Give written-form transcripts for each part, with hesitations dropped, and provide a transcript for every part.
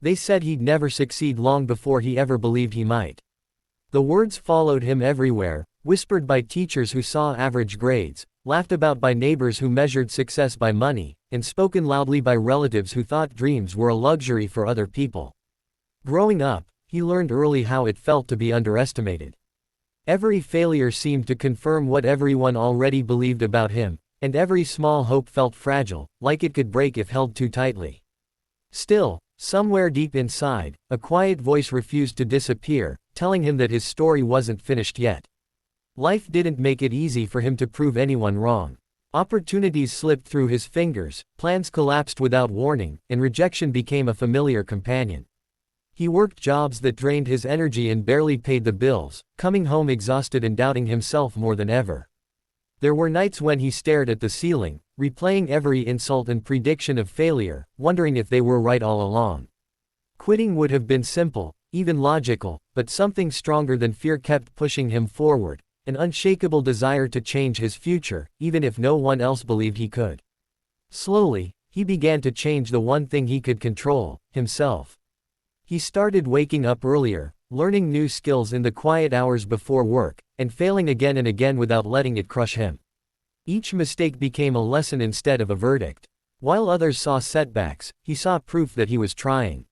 They said he'd never succeed long before he ever believed he might. The words followed him everywhere, whispered by teachers who saw average grades, laughed about by neighbors who measured success by money, and spoken loudly by relatives who thought dreams were a luxury for other people. Growing up, he learned early how it felt to be underestimated. Every failure seemed to confirm what everyone already believed about him, and every small hope felt fragile, like it could break if held too tightly. Still, somewhere deep inside, a quiet voice refused to disappear, telling him that his story wasn't finished yet. Life didn't make it easy for him to prove anyone wrong. Opportunities slipped through his fingers, plans collapsed without warning, and rejection became a familiar companion. He worked jobs that drained his energy and barely paid the bills, coming home exhausted and doubting himself more than ever. There were nights when he stared at the ceiling, replaying every insult and prediction of failure, wondering if they were right all along. Quitting would have been simple, even logical, but something stronger than fear kept pushing him forward, an unshakable desire to change his future, even if no one else believed he could. Slowly, he began to change the one thing he could control, himself. He started waking up earlier, learning new skills in the quiet hours before work, and failing again and again without letting it crush him. Each mistake became a lesson instead of a verdict. While others saw setbacks, he saw proof that he was trying.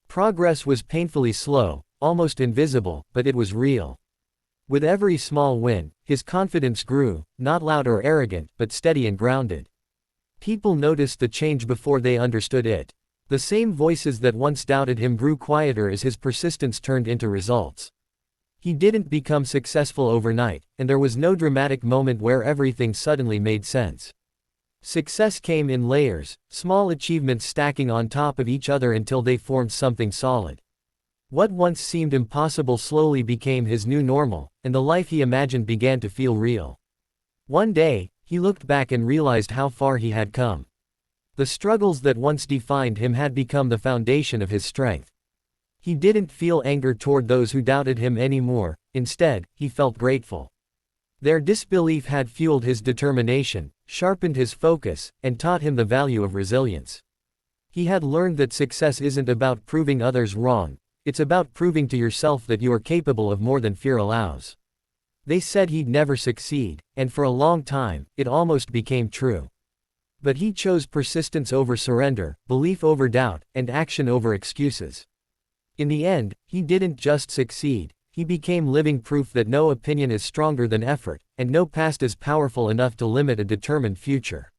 Progress was painfully slow, almost invisible, but it was real. With every small win, his confidence grew, not loud or arrogant, but steady and grounded. People noticed the change before they understood it. The same voices that once doubted him grew quieter as his persistence turned into results. He didn't become successful overnight, and there was no dramatic moment where everything suddenly made sense. Success came in layers, small achievements stacking on top of each other until they formed something solid. What once seemed impossible slowly became his new normal, and the life he imagined began to feel real. One day, he looked back and realized how far he had come. The struggles that once defined him had become the foundation of his strength. He didn't feel anger toward those who doubted him anymore, instead, he felt grateful. Their disbelief had fueled his determination, sharpened his focus, and taught him the value of resilience. He had learned that success isn't about proving others wrong, it's about proving to yourself that you are capable of more than fear allows. They said he'd never succeed, and for a long time, it almost became true. But he chose persistence over surrender, belief over doubt, and action over excuses. In the end, he didn't just succeed, he became living proof that no opinion is stronger than effort, and no past is powerful enough to limit a determined future.